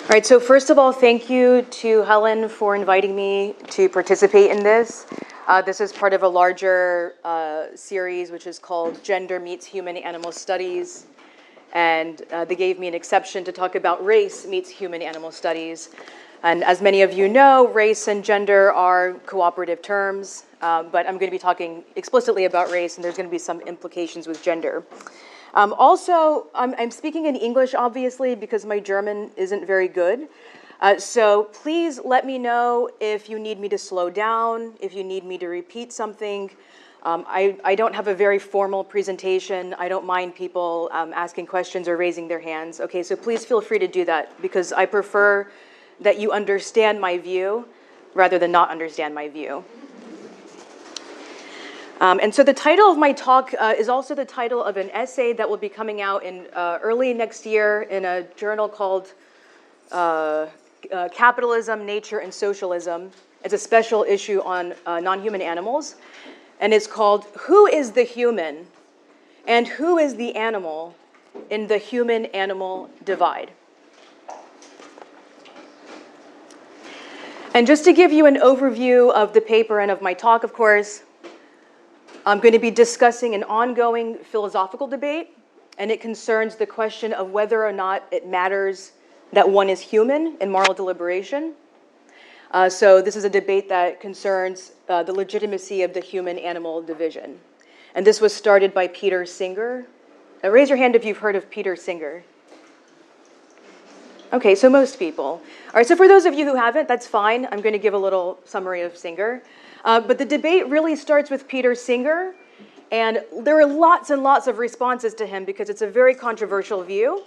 All right, so first of all, thank you to Helen for inviting me to participate in this. This is part of a larger series which is called Gender Meets Human Animal Studies. And they gave me an exception to talk about race meets human animal studies. And as many of you know, race and gender are cooperative terms, but I'm going to be talking explicitly about race, and there's going to be some implications with gender. Also, I'm speaking in English, obviously, because my German isn't very good. So please let me know if you need me to slow down, if you need me to repeat something. I don't have a very formal presentation. I don't mind people asking questions or raising their hands. Okay, so please feel free to do that, because I prefer that you understand my view rather than not understand my view. And so the title of my talk is also the title of an essay that will be coming out in early next year in a journal called Capitalism, Nature, and Socialism. It's a special issue on non-human animals. And it's called Who is the Human and Who is the Animal in the Human-Animal Divide? And just to give you an overview of the paper and of my talk, of course, I'm going to be discussing an ongoing philosophical debate, and it concerns the question of whether or not it matters that one is human in moral deliberation. So this is a debate that concerns the legitimacy of the human-animal division. And this was started by Peter Singer. Raise your hand if you've heard of Peter Singer. Okay, so most people. All right, so for those of you who haven't, that's fine. I'm going to give a little summary of Singer. But the debate really starts with Peter Singer, and there are lots and lots of responses to him because it's a very controversial view.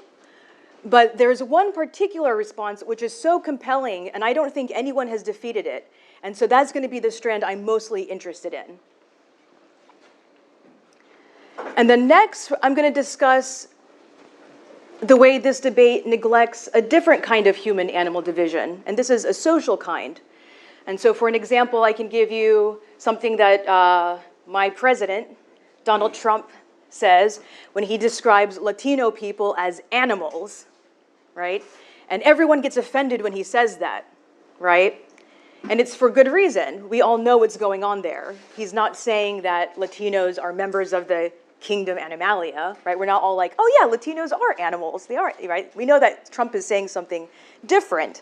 But there's one particular response which is so compelling, and I don't think anyone has defeated it. And so that's going to be the strand I'm mostly interested in. And then next, I'm going to discuss the way this debate neglects a different kind of human-animal division, and this is a social kind. And so for an example, I can give you something that my president, Donald Trump, says when he describes Latino people as animals, right? And everyone gets offended when he says that, right? And it's for good reason. We all know what's going on there. He's not saying that Latinos are members of the kingdom Animalia, right? We're not all like, oh yeah, Latinos are animals. They are, right? We know that Trump is saying something different.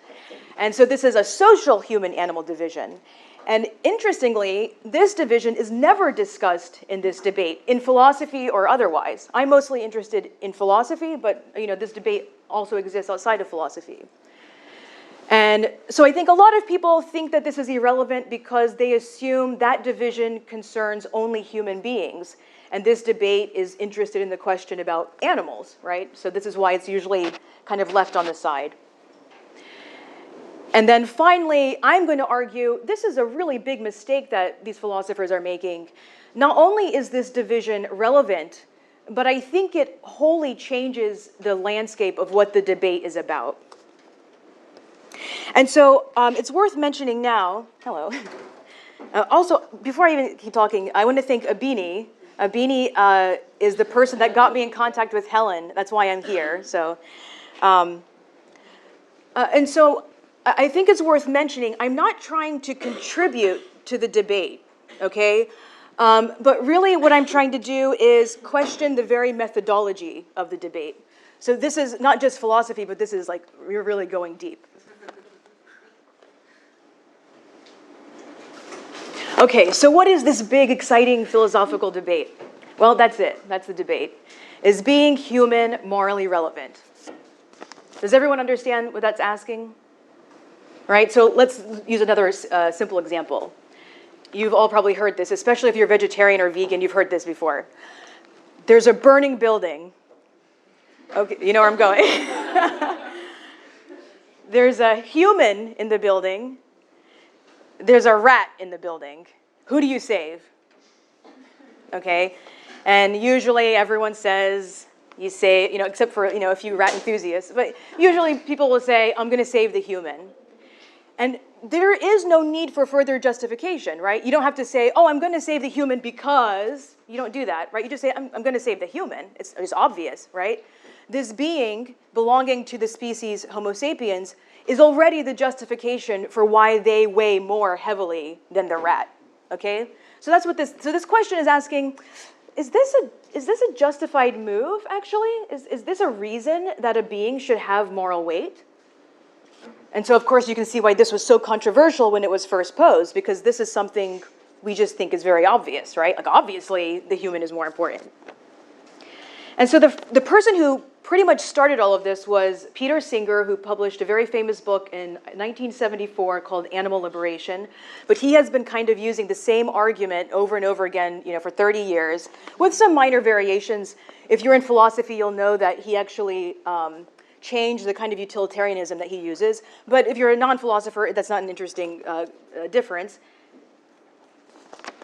And so this is a social human-animal division. And interestingly, this division is never discussed in this debate, in philosophy or otherwise. I'm mostly interested in philosophy, but this debate also exists outside of philosophy. And so I think a lot of people think that this is irrelevant because they assume that division concerns only human beings. And this debate is interested in the question about animals, right? So this is why it's usually kind of left on the side. And then finally, I'm going to argue this is a really big mistake that these philosophers are making. Not only is this division relevant, but I think it wholly changes the landscape of what the debate is about. And so it's worth mentioning now, hello. Also, before I even keep talking, I want to thank Abini. Abini is the person that got me in contact with Helen. That's why I'm here. So, and so I think it's worth mentioning, I'm not trying to contribute to the debate, okay? But really what I'm trying to do is question the very methodology of the debate. So this is not just philosophy, but this is like, we're really going deep. Okay, so what is this big, exciting philosophical debate? Well, that's it. That's the debate. Is being human morally relevant? Does everyone understand what that's asking? Right, so let's use another simple example. You've all probably heard this, especially if you're vegetarian or vegan, you've heard this before. There's a burning building. Okay, you know where I'm going. There's a human in the building. There's a rat in the building. Who do you save? Okay, and usually everyone says, you say, except for, a few rat enthusiasts, but usually people will say, I'm going to save the human. And there is no need for further justification, right? You don't have to say, oh, I'm going to save the human because, you don't do that, right? You just say, I'm going to save the human. It's obvious, right? this being belonging to the species Homo sapiens is already the justification for why they weigh more heavily than the rat, okay? So that's what this question is asking, is this a justified move, actually? Is this a reason that a being should have moral weight? And so, of course, you can see why this was so controversial when it was first posed, because this is something we just think is very obvious, right? Like, obviously, the human is more important. And so the person who pretty much started all of this was Peter Singer, who published a very famous book in 1974 called Animal Liberation. But he has been kind of using the same argument over and over again, for 30 years, with some minor variations. If you're in philosophy, you'll know that he actually changed the kind of utilitarianism that he uses. But if you're a non-philosopher, that's not an interesting difference.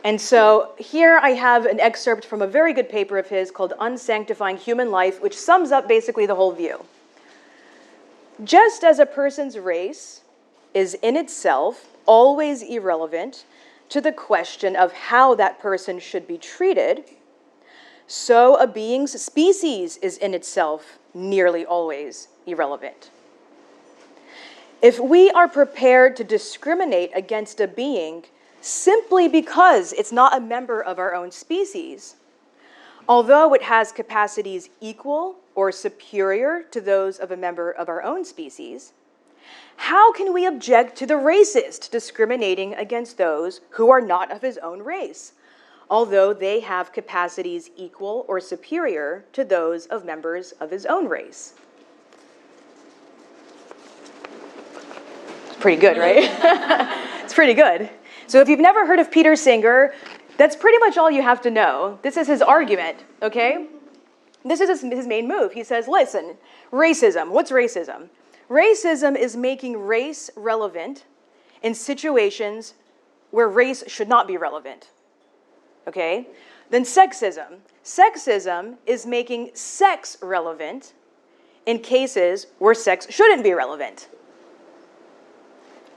And so here I have an excerpt from a very good paper of his called Unsanctifying Human Life, which sums up basically the whole view. Just as a person's race is in itself always irrelevant to the question of how that person should be treated, so a being's species is in itself nearly always irrelevant. If we are prepared to discriminate against a being simply because it's not a member of our own species, although it has capacities equal or superior to those of a member of our own species, how can we object to the racist discriminating against those who are not of his own race, although they have capacities equal or superior to those of members of his own race? It's pretty good, right? It's pretty good. So if you've never heard of Peter Singer, that's pretty much all you have to know. This is his argument, okay? This is his main move. He says, listen, racism, what's racism? Racism is making race relevant in situations where race should not be relevant, okay? Then sexism. Sexism is making sex relevant in cases where sex shouldn't be relevant.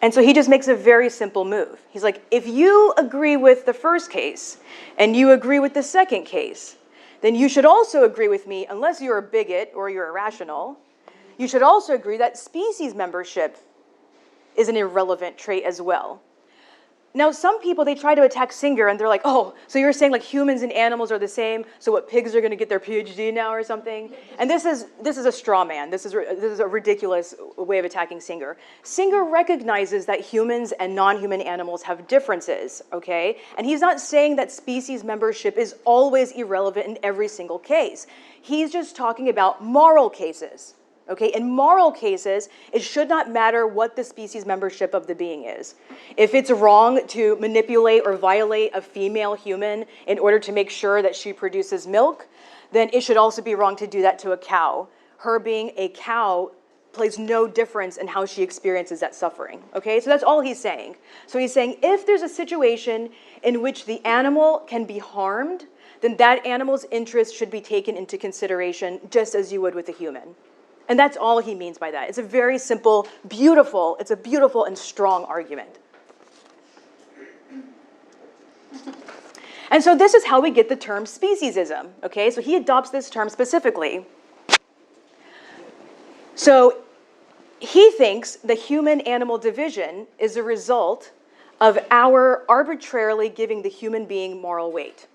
And so he just makes a very simple move. He's like, if you agree with the first case and you agree with the second case, then you should also agree with me, unless you're a bigot or you're irrational, you should also agree that species membership is an irrelevant trait as well. Now, some people, they try to attack Singer, and they're like, oh, so you're saying like humans and animals are the same, so what, pigs are going to get their PhD now or something? And this is a straw man. This is a ridiculous way of attacking Singer. Singer recognizes that humans and non-human animals have differences, okay? And he's not saying that species membership is always irrelevant in every single case. He's just talking about moral cases. Okay, in moral cases, it should not matter what the species membership of the being is. If it's wrong to manipulate or violate a female human in order to make sure that she produces milk, then it should also be wrong to do that to a cow. Her being a cow plays no difference in how she experiences that suffering. Okay, so that's all he's saying. So he's saying if there's a situation in which the animal can be harmed, then that animal's interest should be taken into consideration just as you would with a human. And that's all he means by that. It's a very simple, beautiful and strong argument. And so this is how we get the term speciesism, okay? So he adopts this term specifically. So he thinks the human-animal division is a result of our arbitrarily giving the human being moral weight,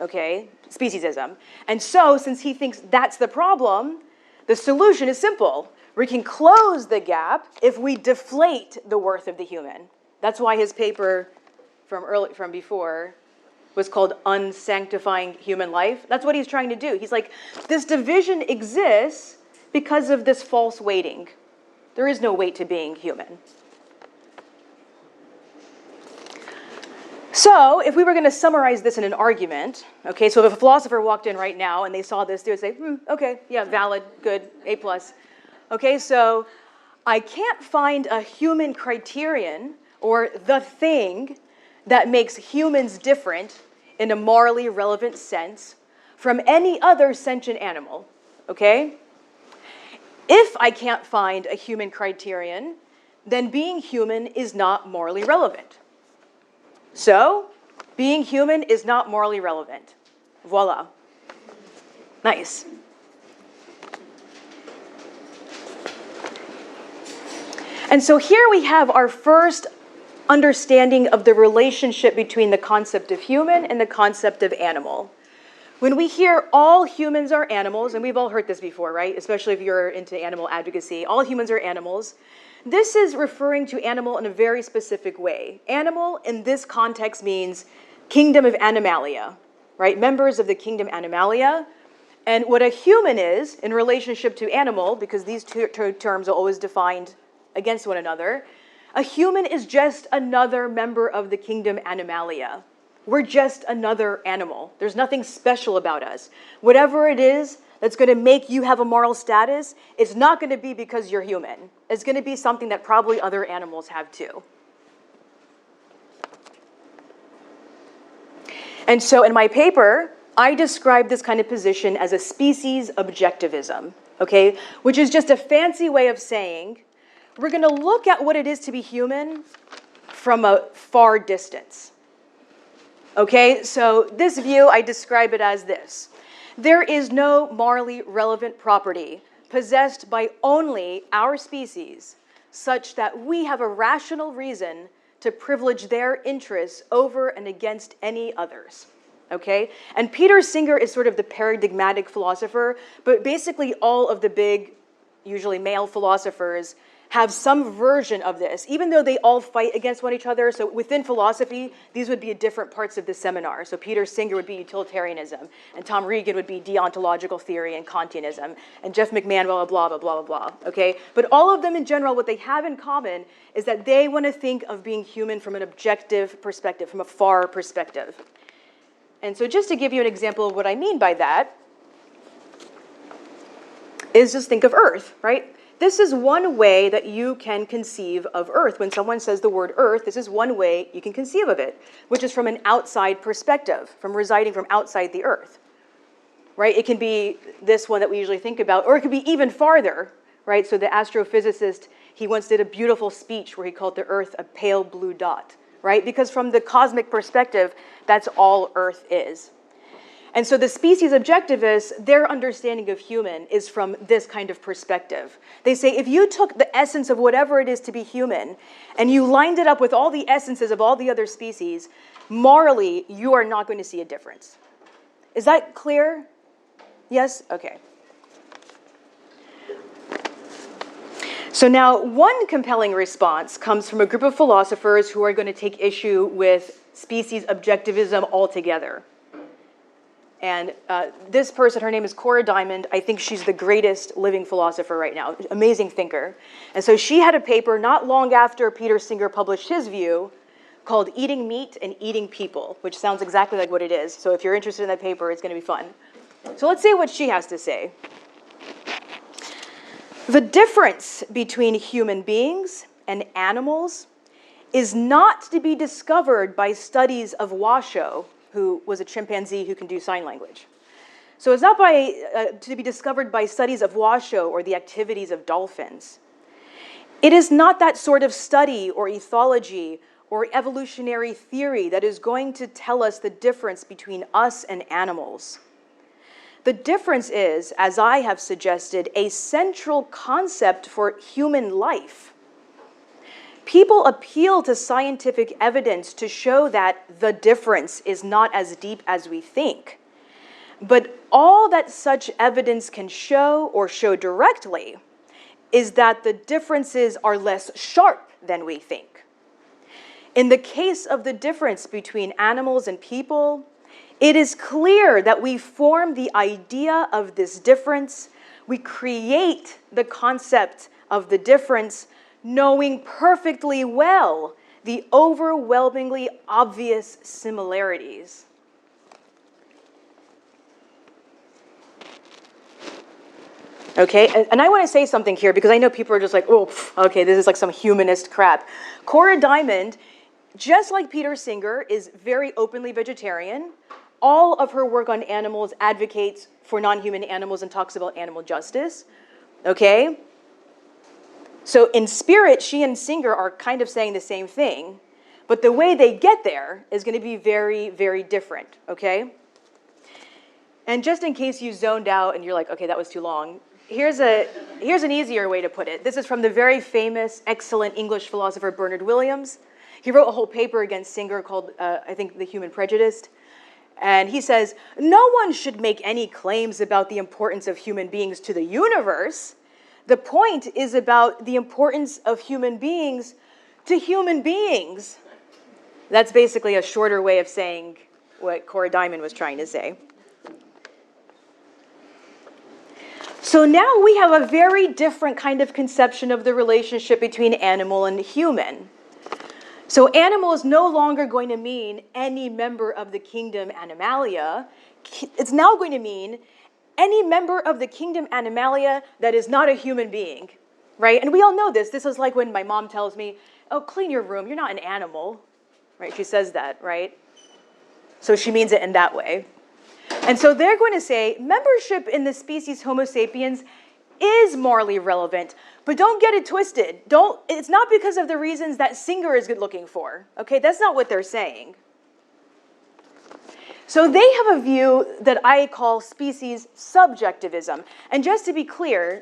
okay? Speciesism. And so since he thinks that's the problem, the solution is simple. We can close the gap if we deflate the worth of the human. That's why his paper from before was called Unsanctifying Human Life. That's what he's trying to do. He's like, this division exists because of this false weighting. There is no weight to being human. So if we were going to summarize this in an argument, okay, so if a philosopher walked in right now and they saw this, they would say, okay, yeah, valid, good, A+. Okay, so I can't find a human criterion or the thing that makes humans different in a morally relevant sense from any other sentient animal, okay? If I can't find a human criterion, then being human is not morally relevant. So, being human is not morally relevant. Voila. Nice. And so here we have our first understanding of the relationship between the concept of human and the concept of animal. When we hear all humans are animals, and we've all heard this before, right? Especially if you're into animal advocacy, all humans are animals. This is referring to animal in a very specific way. Animal in this context means kingdom of Animalia, right? Members of the kingdom Animalia. And what a human is in relationship to animal, because these two terms are always defined against one another, a human is just another member of the kingdom Animalia. We're just another animal. There's nothing special about us. Whatever it is that's going to make you have a moral status, it's not going to be because you're human. It's going to be something that probably other animals have too. And so in my paper, I describe this kind of position as a species objectivism, okay? Which is just a fancy way of saying we're going to look at what it is to be human from a far distance. Okay, so this view, I describe it as this. There is no morally relevant property possessed by only our species such that we have a rational reason to privilege their interests over and against any others. Okay? And Peter Singer is sort of the paradigmatic philosopher, but basically all of the big, usually male philosophers have some version of this, even though they all fight against one another. So within philosophy, these would be different parts of the seminar. So Peter Singer would be utilitarianism, and Tom Regan would be deontological theory and Kantianism, and Jeff McMahon, blah, blah, blah, blah, blah, blah, okay? But all of them in general, what they have in common is that they want to think of being human from an objective perspective, from a far perspective. And so just to give you an example of what I mean by that, is just think of Earth, right? This is one way that you can conceive of Earth. When someone says the word Earth, this is one way you can conceive of it, which is from an outside perspective, from residing from outside the Earth, right? It can be this one that we usually think about, or it could be even farther, right? So the astrophysicist, he once did a beautiful speech where he called the Earth a pale blue dot, right? Because from the cosmic perspective, that's all Earth is. And so the species objectivists, their understanding of human is from this kind of perspective. They say if you took the essence of whatever it is to be human and you lined it up with all the essences of all the other species, morally, you are not going to see a difference. Is that clear? Yes? Okay. So now one compelling response comes from a group of philosophers who are going to take issue with species objectivism altogether. And this person, her name is Cora Diamond. I think she's the greatest living philosopher right now, amazing thinker. And so she had a paper not long after Peter Singer published his view called Eating Meat and Eating People, which sounds exactly like what it is. So if you're interested in that paper, it's going to be fun. So let's see what she has to say. The difference between human beings and animals is not to be discovered by studies of Washoe, who was a chimpanzee who can do sign language. So it's not to be discovered by studies of Washoe or the activities of dolphins. It is not that sort of study or ethology or evolutionary theory that is going to tell us the difference between us and animals. The difference is, as I have suggested, a central concept for human life. People appeal to scientific evidence to show that the difference is not as deep as we think. But all that such evidence can show, or show directly, is that the differences are less sharp than we think. In the case of the difference between animals and people, it is clear that we form the idea of this difference, we create the concept of the difference, knowing perfectly well the overwhelmingly obvious similarities. Okay, and I want to say something here because I know people are just like, oh, okay, this is like some humanist crap. Cora Diamond, just like Peter Singer, is very openly vegetarian. All of her work on animals advocates for non-human animals and talks about animal justice, okay? So in spirit, she and Singer are kind of saying the same thing, but the way they get there is going to be very, very different, okay? And just in case you zoned out and you're like, okay, that was too long, here's an easier way to put it. This is from the very famous, excellent English philosopher Bernard Williams. He wrote a whole paper against Singer called, I think, The Human Prejudice. And he says, no one should make any claims about the importance of human beings to the universe. The point is about the importance of human beings to human beings. That's basically a shorter way of saying what Cora Diamond was trying to say. So now we have a very different kind of conception of the relationship between animal and human. So animal is no longer going to mean any member of the kingdom Animalia. It's now going to mean any member of the kingdom Animalia that is not a human being, right? And we all know this. This is like when my mom tells me, oh, clean your room. You're not an animal, right? She says that, right? So she means it in that way. And so they're going to say membership in the species Homo sapiens is morally relevant, but don't get it twisted. It's not because of the reasons that Singer is looking for, okay? That's not what they're saying. So they have a view that I call species subjectivism. And just to be clear,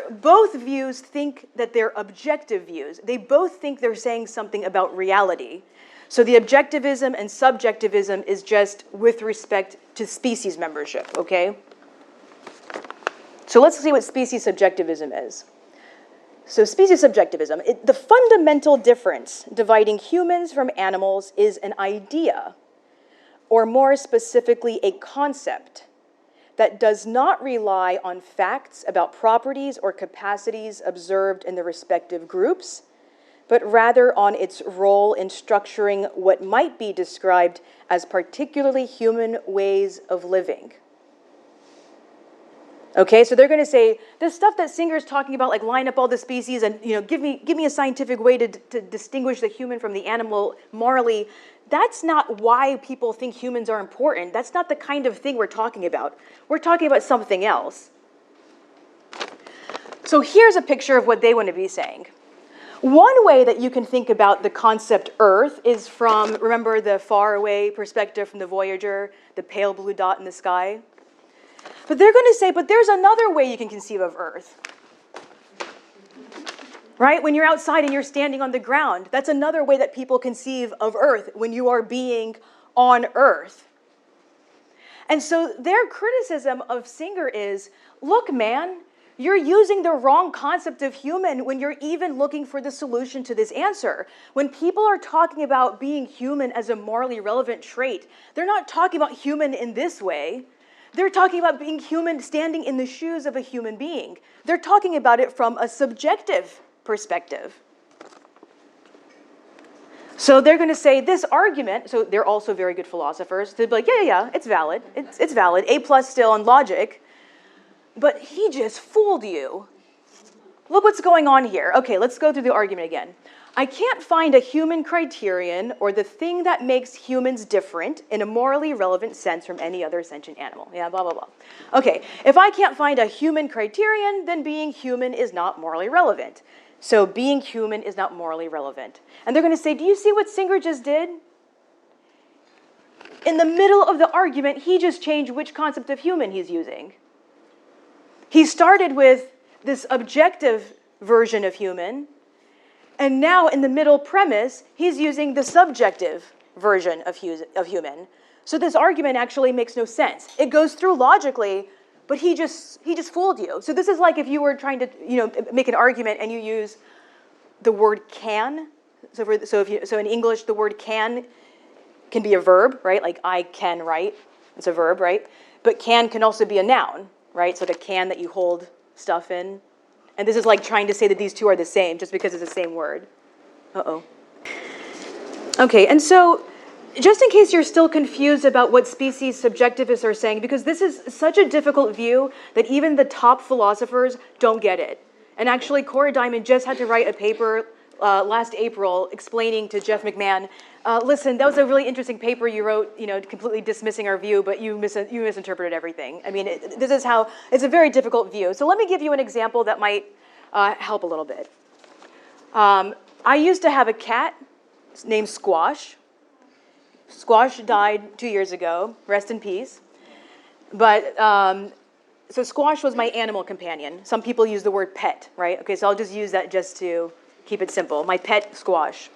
both views think that they're objective views. They both think they're saying something about reality. So the objectivism and subjectivism is just with respect to species membership, okay? So let's see what species subjectivism is. So species subjectivism, the fundamental difference dividing humans from animals is an idea, or more specifically, a concept that does not rely on facts about properties or capacities observed in the respective groups, but rather on its role in structuring what might be described as particularly human ways of living. Okay, so they're going to say, this stuff that Singer's talking about, like line up all the species and give me a scientific way to distinguish the human from the animal morally, that's not why people think humans are important. That's not the kind of thing we're talking about. We're talking about something else. So here's a picture of what they want to be saying. One way that you can think about the concept Earth is from, remember the faraway perspective from the Voyager, the pale blue dot in the sky? But they're going to say, but there's another way you can conceive of Earth. Right? When you're outside and you're standing on the ground, that's another way that people conceive of Earth, when you are being on Earth. And so their criticism of Singer is, look, man, you're using the wrong concept of human when you're even looking for the solution to this answer. When people are talking about being human as a morally relevant trait, they're not talking about human in this way. They're talking about being human, standing in the shoes of a human being. They're talking about it from a subjective perspective. So they're going to say this argument, so they're also very good philosophers, they'd be like, yeah, it's valid. It's valid. A+ still on logic. But he just fooled you. Look what's going on here. Okay, let's go through the argument again. I can't find a human criterion or the thing that makes humans different in a morally relevant sense from any other sentient animal. Yeah, blah, blah, blah. Okay, if I can't find a human criterion, then being human is not morally relevant. So being human is not morally relevant. And they're going to say, do you see what Singer just did? In the middle of the argument, he just changed which concept of human he's using. He started with this objective version of human, and now in the middle premise, he's using the subjective version of human. So this argument actually makes no sense. It goes through logically, but he just fooled you. So this is like if you were trying to make an argument and you use the word can. So in English, the word can be a verb, right? Like I can write. It's a verb, right? But can also be a noun. Right, so the can that you hold stuff in. And this is like trying to say that these two are the same just because it's the same word. Uh-oh. Okay, and so just in case you're still confused about what species subjectivists are saying, because this is such a difficult view that even the top philosophers don't get it. And actually, Cora Diamond just had to write a paper last April explaining to Jeff McMahon, listen, that was a really interesting paper you wrote, completely dismissing our view, but you misinterpreted everything. I mean, this is how, it's a very difficult view. So let me give you an example that might help a little bit. I used to have a cat named Squash. Squash died 2 years ago, rest in peace. But so squash was my animal companion. Some people use the word pet, right? Okay, so I'll just use that just to keep it simple. My pet squash.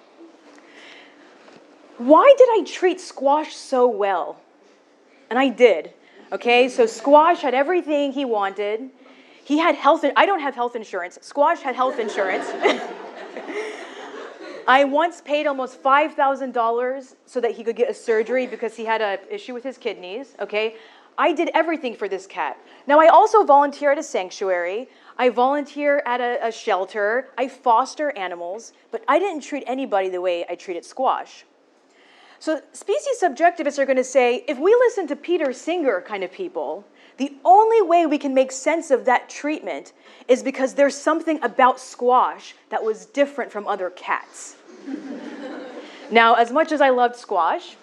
Why did I treat squash so well? And I did. Okay, so squash had everything he wanted. He had I don't have health insurance. Squash had health insurance. I once paid almost $5,000 so that he could get a surgery because he had an issue with his kidneys, okay? I did everything for this cat. Now, I also volunteer at a sanctuary. I volunteer at a shelter. I foster animals, but I didn't treat anybody the way I treated squash. So species subjectivists are going to say, if we listen to Peter Singer kind of people, the only way we can make sense of that treatment is because there's something about squash that was different from other cats. Now, as much as I loved squash,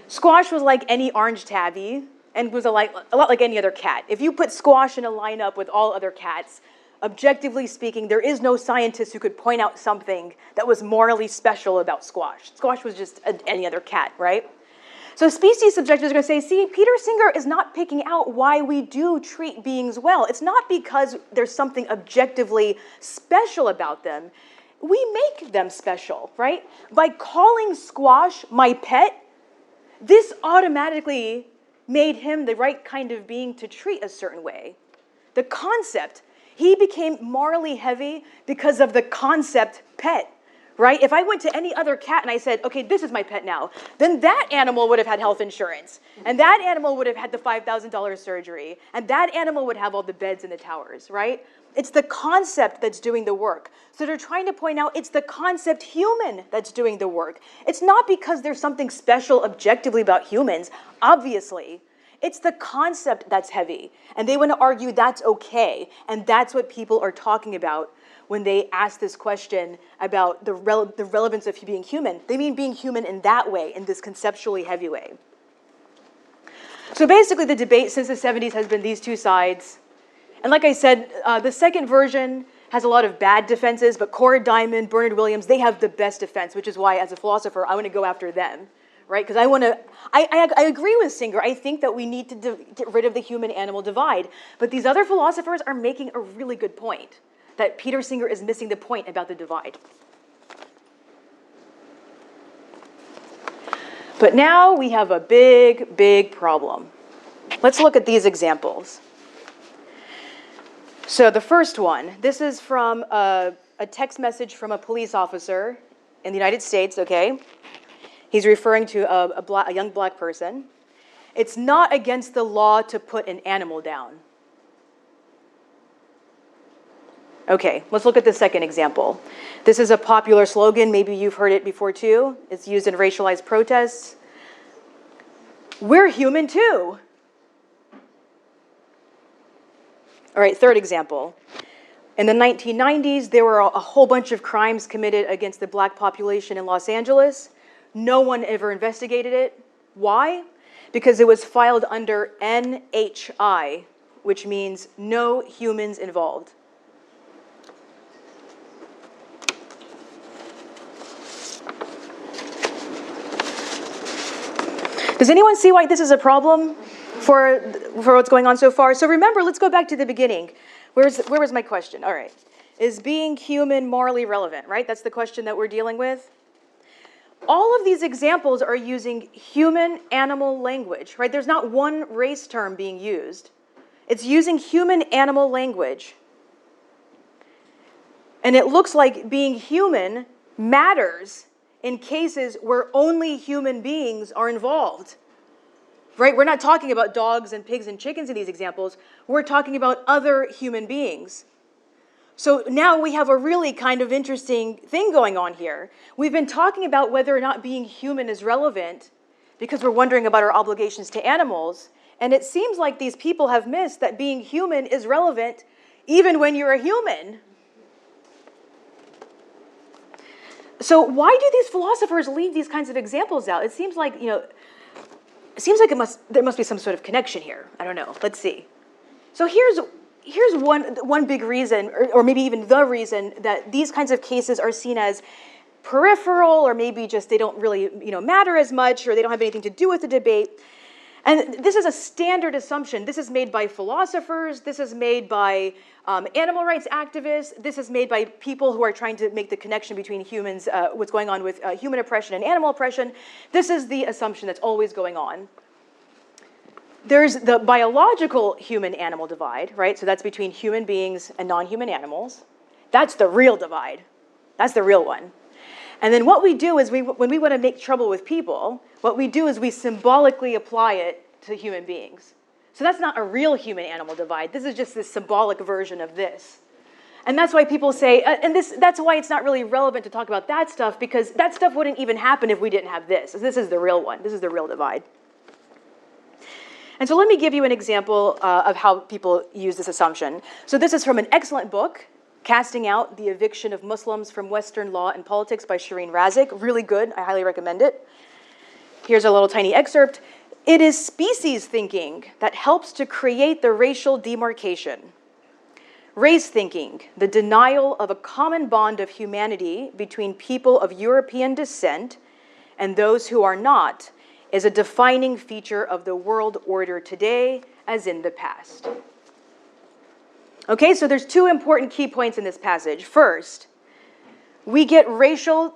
squash was like any orange tabby and was a lot like any other cat. If you put squash in a lineup with all other cats, objectively speaking, there is no scientist who could point out something that was morally special about squash. Squash was just any other cat, right? So species subjectivists are going to say, see, Peter Singer is not picking out why we do treat beings well. It's not because there's something objectively special about them. We make them special, right? By calling squash my pet, this automatically made him the right kind of being to treat a certain way. The concept, he became morally heavy because of the concept pet. Right? If I went to any other cat and I said, okay, this is my pet now, then that animal would have had health insurance, and that animal would have had the $5,000 surgery, and that animal would have all the beds in the towers, right? It's the concept that's doing the work. So they're trying to point out it's the concept human that's doing the work. It's not because there's something special objectively about humans, obviously. It's the concept that's heavy, and they want to argue that's okay, and that's what people are talking about when they ask this question about the relevance of being human. They mean being human in that way, in this conceptually heavy way. So basically the debate since the 70s has been these two sides. And like I said, the second version has a lot of bad defenses, but Cora Diamond, Bernard Williams, they have the best defense, which is why as a philosopher, I want to go after them, right? Because I agree with Singer. I think that we need to get rid of the human-animal divide. But these other philosophers are making a really good point, that Peter Singer is missing the point about the divide. But now we have a big, big problem. Let's look at these examples. So the first one, this is from a text message from a police officer in the United States, okay? He's referring to a young black person. It's not against the law to put an animal down. Okay, let's look at the second example. This is a popular slogan. Maybe you've heard it before too. It's used in racialized protests. We're human too. All right, third example. In the 1990s, there were a whole bunch of crimes committed against the black population in Los Angeles. No one ever investigated it. Why? Because it was filed under NHI, which means no humans involved. Does anyone see why this is a problem for what's going on so far? So remember, let's go back to the beginning. Where was my question? All right. Is being human morally relevant, right? That's the question that we're dealing with. All of these examples are using human-animal language, right? There's not one race term being used. It's using human-animal language. And it looks like being human matters in cases where only human beings are involved, right? We're not talking about dogs and pigs and chickens in these examples. We're talking about other human beings. So now we have a really kind of interesting thing going on here. We've been talking about whether or not being human is relevant because we're wondering about our obligations to animals. And it seems like these people have missed that being human is relevant even when you're a human. So why do these philosophers leave these kinds of examples out? It seems like, there must be some sort of connection here. I don't know. Let's see. So here's one big reason, or maybe even the reason, that these kinds of cases are seen as peripheral, or maybe just they don't really matter as much, or they don't have anything to do with the debate. And this is a standard assumption. This is made by philosophers. This is made by animal rights activists. This is made by people who are trying to make the connection between humans, what's going on with human oppression and animal oppression. This is the assumption that's always going on. There's the biological human-animal divide, right? So that's between human beings and non-human animals. That's the real divide. That's the real one. And then what we do is, when we want to make trouble with people, what we do is we symbolically apply it to human beings. So that's not a real human-animal divide. This is just this symbolic version of this. And that's why people say, that's why it's not really relevant to talk about that stuff, because that stuff wouldn't even happen if we didn't have this. This is the real one. This is the real divide. And so let me give you an example of how people use this assumption. So this is from an excellent book, Casting Out the Eviction of Muslims from Western Law and Politics by Shireen Razik. Really good. I highly recommend it. Here's a little tiny excerpt. It is species thinking that helps to create the racial demarcation. Race thinking, the denial of a common bond of humanity between people of European descent and those who are not, is a defining feature of the world order today as in the past. Okay, so there's two important key points in this passage. First, we get racial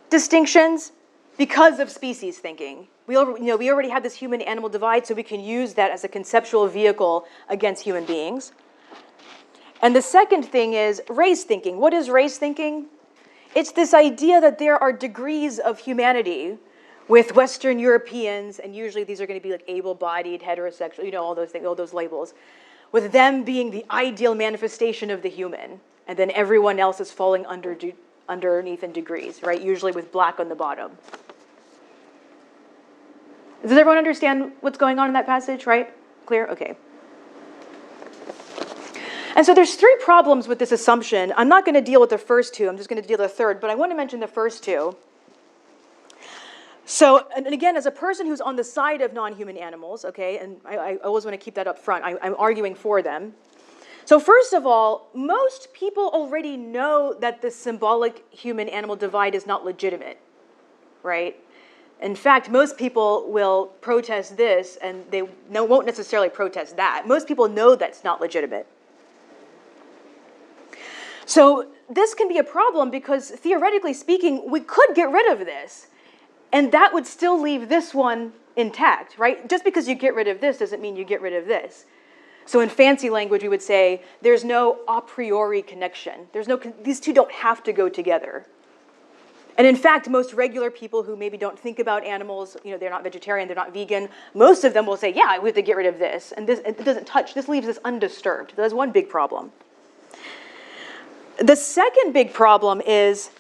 distinctions because of species thinking. We already have this human-animal divide, so we can use that as a conceptual vehicle against human beings. And the second thing is race thinking. What is race thinking? It's this idea that there are degrees of humanity with Western Europeans, and usually these are going to be like able-bodied, heterosexual, all those things, all those labels, with them being the ideal manifestation of the human, and then everyone else is falling underneath in degrees, right? Usually with black on the bottom. Does everyone understand what's going on in that passage, right? Clear? Okay. And so there's three problems with this assumption. I'm not going to deal with the first two. I'm just going to deal with the third, but I want to mention the first two. So, and again, as a person who's on the side of non-human animals, okay, and I always want to keep that up front, I'm arguing for them. So first of all, most people already know that the symbolic human-animal divide is not legitimate, right? In fact, most people will protest this, and they won't necessarily protest that. Most people know that's not legitimate. So this can be a problem because, theoretically speaking, we could get rid of this. And that would still leave this one intact, right? Just because you get rid of this doesn't mean you get rid of this. So in fancy language, we would say there's no a priori connection. These two don't have to go together. And in fact, most regular people who maybe don't think about animals, they're not vegetarian, they're not vegan, most of them will say, yeah, we have to get rid of this. And it doesn't touch. This leaves this undisturbed. That's one big problem. The second big problem is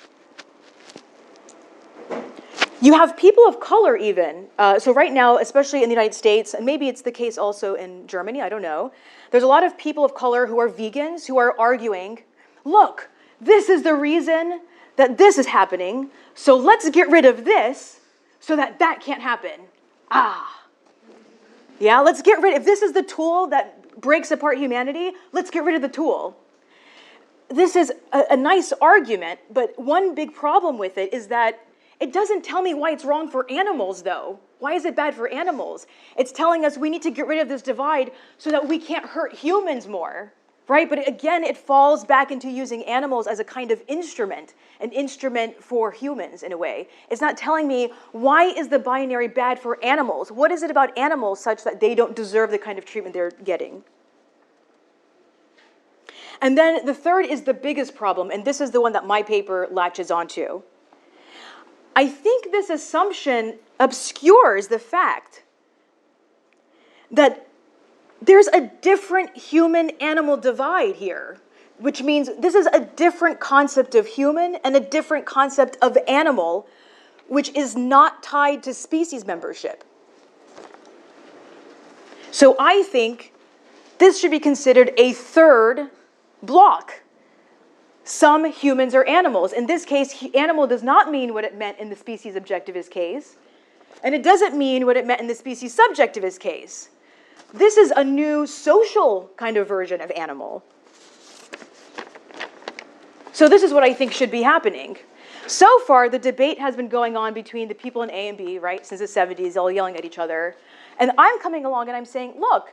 you have people of color even. So right now, especially in the United States, and maybe it's the case also in Germany, I don't know, there's a lot of people of color who are vegans who are arguing, look, this is the reason that this is happening, so let's get rid of this so that that can't happen. Yeah, let's get rid, if this is the tool that breaks apart humanity, let's get rid of the tool. This is a nice argument, but one big problem with it is that it doesn't tell me why it's wrong for animals, though. Why is it bad for animals? It's telling us we need to get rid of this divide so that we can't hurt humans more, right? But again, it falls back into using animals as a kind of instrument, an instrument for humans in a way. It's not telling me why is the binary bad for animals? What is it about animals such that they don't deserve the kind of treatment they're getting? And then the third is the biggest problem, and this is the one that my paper latches onto. I think this assumption obscures the fact that there's a different human-animal divide here, which means this is a different concept of human and a different concept of animal, which is not tied to species membership. So I think this should be considered a third block. Some humans are animals. In this case, animal does not mean what it meant in the species objectivist case, and it doesn't mean what it meant in the species subjectivist case. This is a new social kind of version of animal. So this is what I think should be happening. So far, the debate has been going on between the people in A and B, right, since the 70s, all yelling at each other. And I'm coming along and I'm saying, look,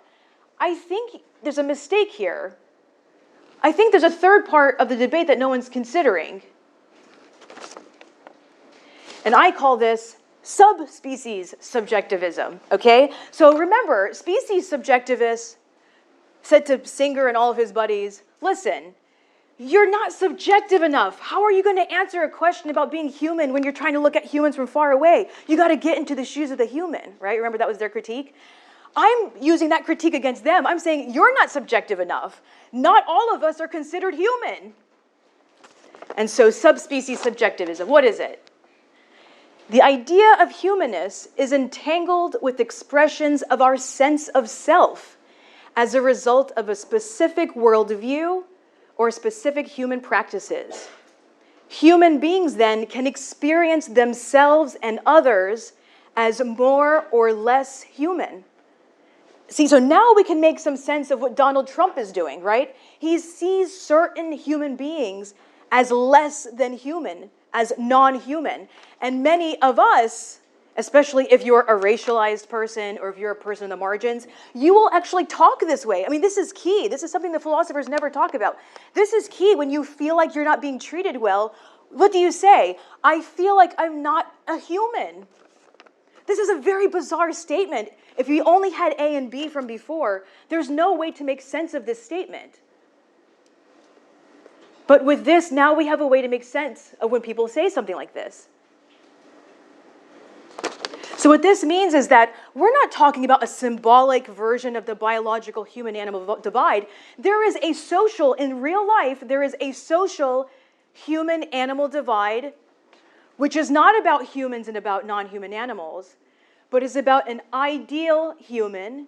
I think there's a mistake here. I think there's a third part of the debate that no one's considering. And I call this subspecies subjectivism, okay? So remember, species subjectivists said to Singer and all of his buddies, listen, you're not subjective enough. How are you going to answer a question about being human when you're trying to look at humans from far away? You got to get into the shoes of the human, right? Remember that was their critique? I'm using that critique against them. I'm saying you're not subjective enough. Not all of us are considered human. And so subspecies subjectivism, what is it? The idea of humanness is entangled with expressions of our sense of self as a result of a specific worldview or specific human practices. Human beings then can experience themselves and others as more or less human. See, so now we can make some sense of what Donald Trump is doing, right? He sees certain human beings as less than human, as non-human. And many of us, especially if you're a racialized person or if you're a person in the margins, you will actually talk this way. I mean, this is key. This is something the philosophers never talk about. This is key when you feel like you're not being treated well. What do you say? I feel like I'm not a human. This is a very bizarre statement. If you only had A and B from before, there's no way to make sense of this statement. But with this, now we have a way to make sense of when people say something like this. So what this means is that we're not talking about a symbolic version of the biological human-animal divide. There is a social, in real life, there is a social human-animal divide, which is not about humans and about non-human animals, but is about an ideal human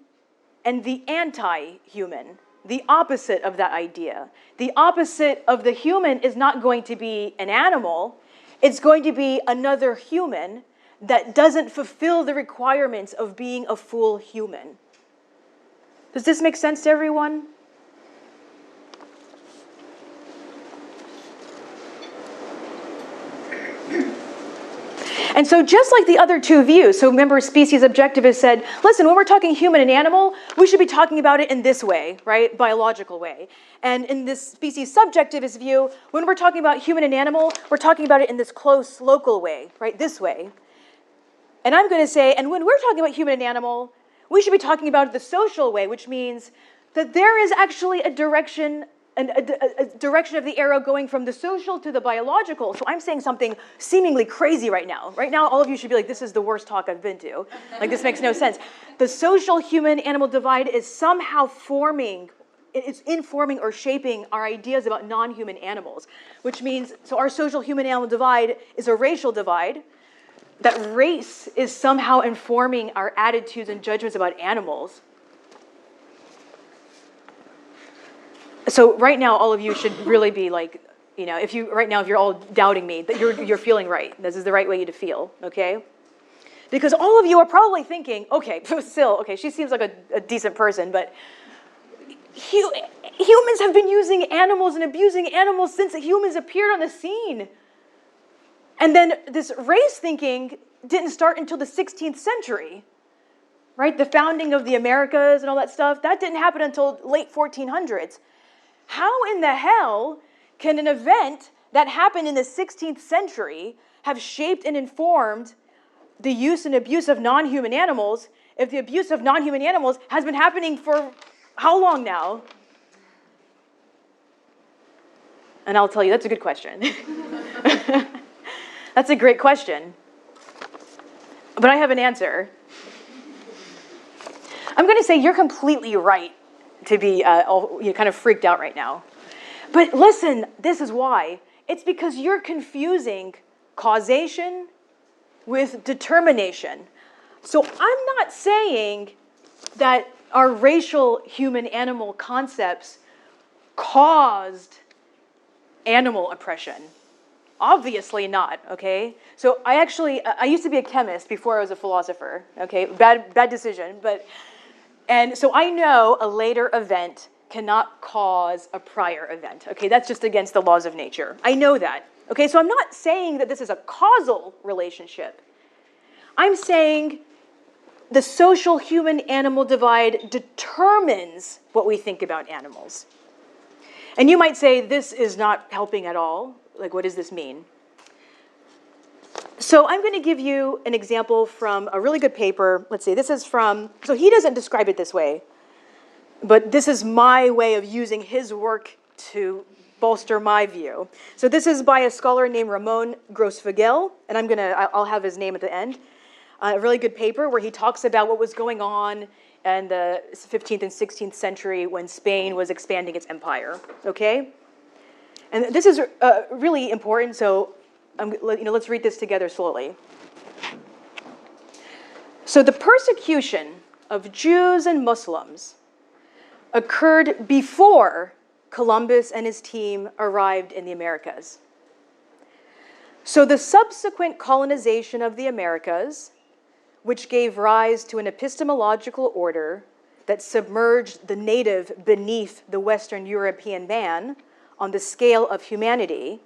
and the anti-human, the opposite of that idea. The opposite of the human is not going to be an animal. It's going to be another human that doesn't fulfill the requirements of being a full human. Does this make sense to everyone? And so just like the other two views, so remember species objectivists said, listen, when we're talking human and animal, we should be talking about it in this way, right? Biological way. And in this species subjectivist view, when we're talking about human and animal, we're talking about it in this close local way, right? This way. And I'm going to say, and when we're talking about human and animal, we should be talking about it the social way, which means that there is actually a direction of the arrow going from the social to the biological. So I'm saying something seemingly crazy right now. Right now, all of you should be like, this is the worst talk I've been to. Like, this makes no sense. The social human-animal divide is somehow forming, it's informing or shaping our ideas about non-human animals, which means, so our social human-animal divide is a racial divide. That race is somehow informing our attitudes and judgments about animals. So right now, all of you should really be like, you know, if you're all doubting me, that you're feeling right. This is the right way to feel, okay? Because all of you are probably thinking, okay, Syl, okay, she seems like a decent person, but humans have been using animals and abusing animals since humans appeared on the scene. And then this race thinking didn't start until the 16th century, right? The founding of the Americas and all that stuff, that didn't happen until late 1400s. How in the hell can an event that happened in the 16th century have shaped and informed the use and abuse of non-human animals if the abuse of non-human animals has been happening for how long now? And I'll tell you, that's a good question. That's a great question. But I have an answer. I'm going to say you're completely right to be kind of freaked out right now. But listen, this is why. It's because you're confusing causation with determination. So I'm not saying that our racial human-animal concepts caused animal oppression. Obviously not, okay? So I used to be a chemist before I was a philosopher, okay? Bad decision, and so I know a later event cannot cause a prior event, okay? That's just against the laws of nature. I know that, okay? So I'm not saying that this is a causal relationship. I'm saying the social human-animal divide determines what we think about animals. And you might say, this is not helping at all. Like, what does this mean? So I'm going to give you an example from a really good paper. Let's see, this is from, so he doesn't describe it this way, but this is my way of using his work to bolster my view. So this is by a scholar named Ramon Grosfagel, and I'll have his name at the end. A really good paper where he talks about what was going on in the 15th and 16th century when Spain was expanding its empire, okay? And this is really important, so let's read this together slowly. So the persecution of Jews and Muslims occurred before Columbus and his team arrived in the Americas. So the subsequent colonization of the Americas, which gave rise to an epistemological order that submerged the native beneath the Western European man on the scale of humanity,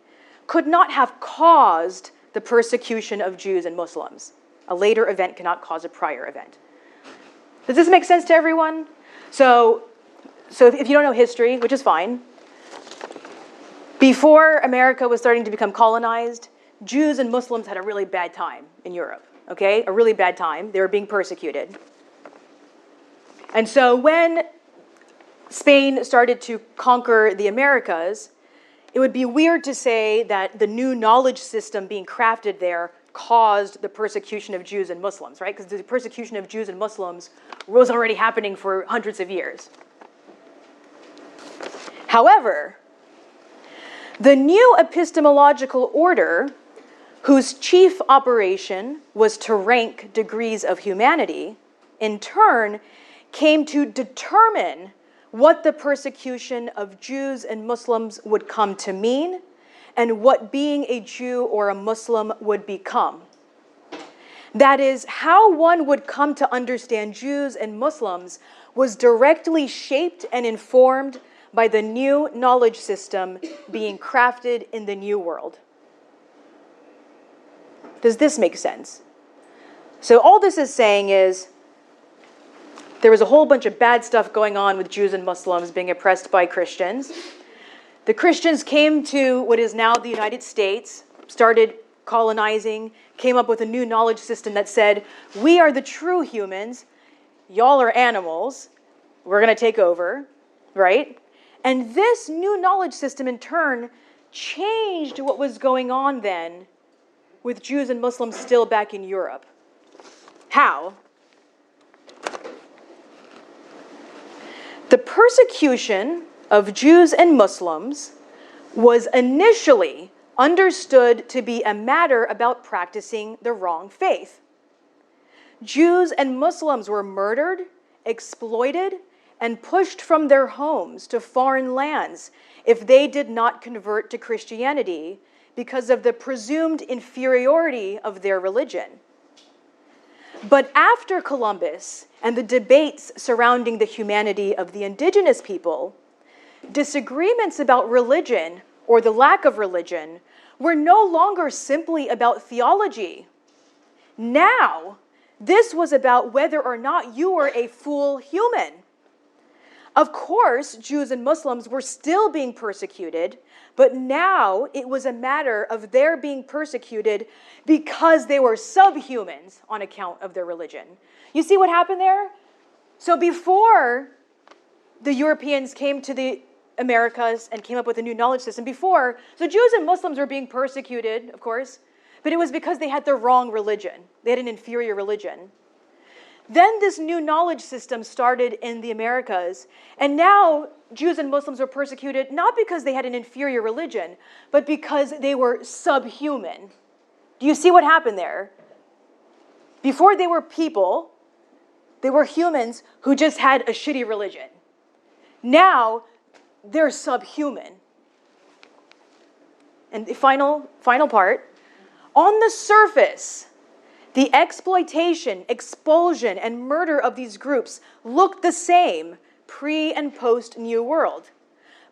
could not have caused the persecution of Jews and Muslims. A later event cannot cause a prior event. Does this make sense to everyone? So if you don't know history, which is fine, before America was starting to become colonized, Jews and Muslims had a really bad time in Europe, okay? A really bad time. They were being persecuted. And so when Spain started to conquer the Americas, it would be weird to say that the new knowledge system being crafted there caused the persecution of Jews and Muslims, right? Because the persecution of Jews and Muslims was already happening for hundreds of years. However, the new epistemological order, whose chief operation was to rank degrees of humanity, in turn came to determine what the persecution of Jews and Muslims would come to mean and what being a Jew or a Muslim would become. That is, how one would come to understand Jews and Muslims was directly shaped and informed by the new knowledge system being crafted in the New World. Does this make sense? So all this is saying is there was a whole bunch of bad stuff going on with Jews and Muslims being oppressed by Christians. The Christians came to what is now the United States, started colonizing, came up with a new knowledge system that said, we are the true humans, y'all are animals, we're going to take over, right? And this new knowledge system in turn changed what was going on then with Jews and Muslims still back in Europe. How? The persecution of Jews and Muslims was initially understood to be a matter about practicing the wrong faith. Jews and Muslims were murdered, exploited, and pushed from their homes to foreign lands if they did not convert to Christianity because of the presumed inferiority of their religion. But after Columbus and the debates surrounding the humanity of the indigenous people, disagreements about religion or the lack of religion were no longer simply about theology. Now, this was about whether or not you were a full human. Of course, Jews and Muslims were still being persecuted, but now it was a matter of their being persecuted because they were subhumans on account of their religion. You see what happened there? So before the Europeans came to the Americas and came up with a new knowledge system, so Jews and Muslims were being persecuted, of course, but it was because they had the wrong religion. They had an inferior religion. Then this new knowledge system started in the Americas, and now Jews and Muslims were persecuted not because they had an inferior religion, but because they were subhuman. Do you see what happened there? Before they were people, they were humans who just had a shitty religion. Now, they're subhuman. And the final part, on the surface, the exploitation, expulsion, and murder of these groups looked the same pre- and post-New World.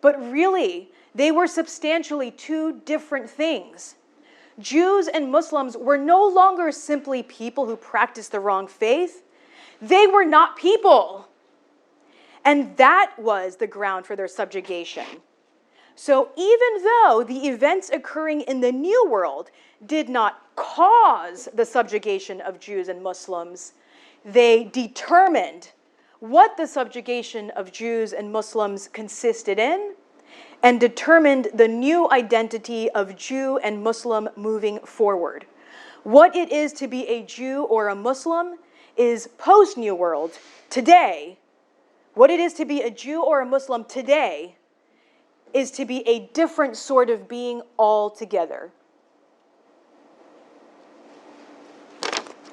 But really, they were substantially two different things. Jews and Muslims were no longer simply people who practiced the wrong faith. They were not people. And that was the ground for their subjugation. So even though the events occurring in the New World did not cause the subjugation of Jews and Muslims, they determined what the subjugation of Jews and Muslims consisted in and determined the new identity of Jew and Muslim moving forward. What it is to be a Jew or a Muslim is post-New World, today. What it is to be a Jew or a Muslim today is to be a different sort of being altogether.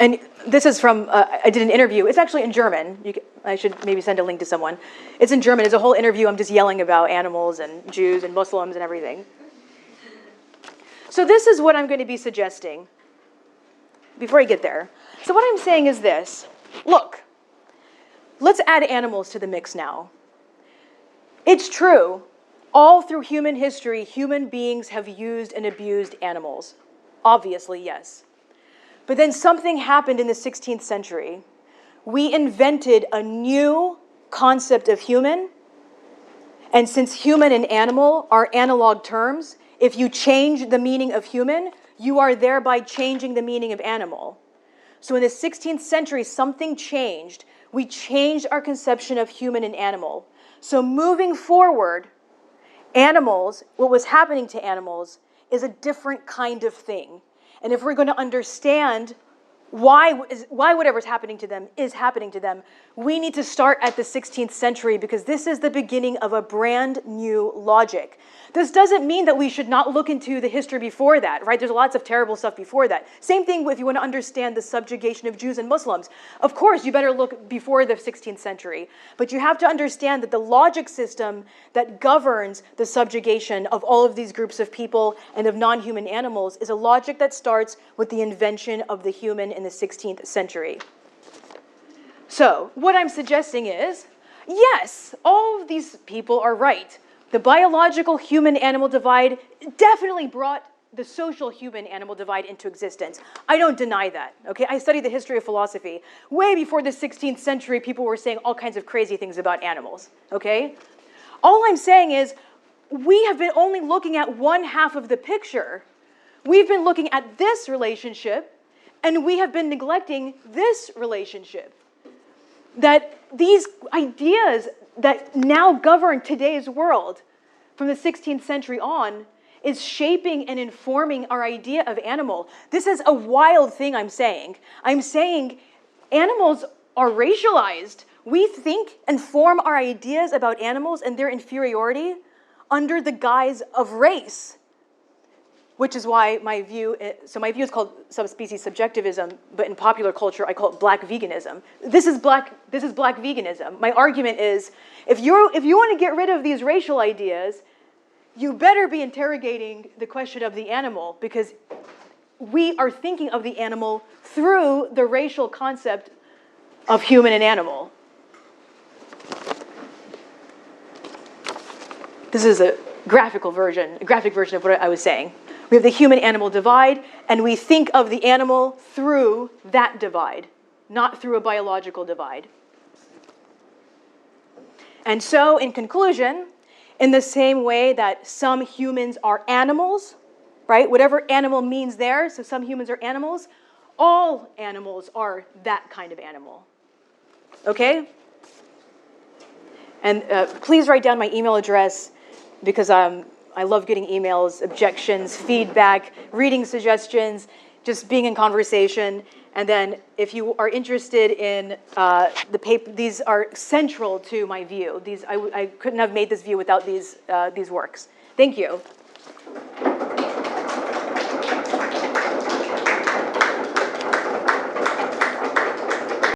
And this is from, I did an interview. It's actually in German. I should maybe send a link to someone. It's in German. It's a whole interview. I'm just yelling about animals and Jews and Muslims and everything. So this is what I'm going to be suggesting before I get there. So what I'm saying is this. Look, let's add animals to the mix now. It's true. All through human history, human beings have used and abused animals. Obviously, yes. But then something happened in the 16th century. We invented a new concept of human. And since human and animal are analog terms, if you change the meaning of human, you are thereby changing the meaning of animal. So in the 16th century, something changed. We changed our conception of human and animal. So moving forward, animals, what was happening to animals, is a different kind of thing. And if we're going to understand why whatever's happening to them is happening to them, we need to start at the 16th century because this is the beginning of a brand new logic. This doesn't mean that we should not look into the history before that, right? There's lots of terrible stuff before that. Same thing if you want to understand the subjugation of Jews and Muslims. Of course, you better look before the 16th century. But you have to understand that the logic system that governs the subjugation of all of these groups of people and of non-human animals is a logic that starts with the invention of the human in the 16th century. So, what I'm suggesting is, yes, all of these people are right. The biological human-animal divide definitely brought the social human-animal divide into existence. I don't deny that, okay? I studied the history of philosophy. Way before the 16th century, people were saying all kinds of crazy things about animals, okay? All I'm saying is, we have been only looking at one half of the picture. We've been looking at this relationship, and we have been neglecting this relationship. That these ideas that now govern today's world from the 16th century on is shaping and informing our idea of animal. This is a wild thing I'm saying. I'm saying animals are racialized. We think and form our ideas about animals and their inferiority under the guise of race. Which is why my view is called subspecies subjectivism, but in popular culture I call it black veganism. This is black veganism. My argument is, if you want to get rid of these racial ideas, you better be interrogating the question of the animal, because we are thinking of the animal through the racial concept of human and animal. This is a graphic version of what I was saying. We have the human-animal divide, and we think of the animal through that divide, not through a biological divide. And so, in conclusion, in the same way that some humans are animals, right? Whatever animal means there, so some humans are animals, all animals are that kind of animal. Okay? And please write down my email address, because I love getting emails, objections, feedback, reading suggestions, just being in conversation. And then if you are interested in the paper, these are central to my view. I couldn't have made this view without these works. Thank you.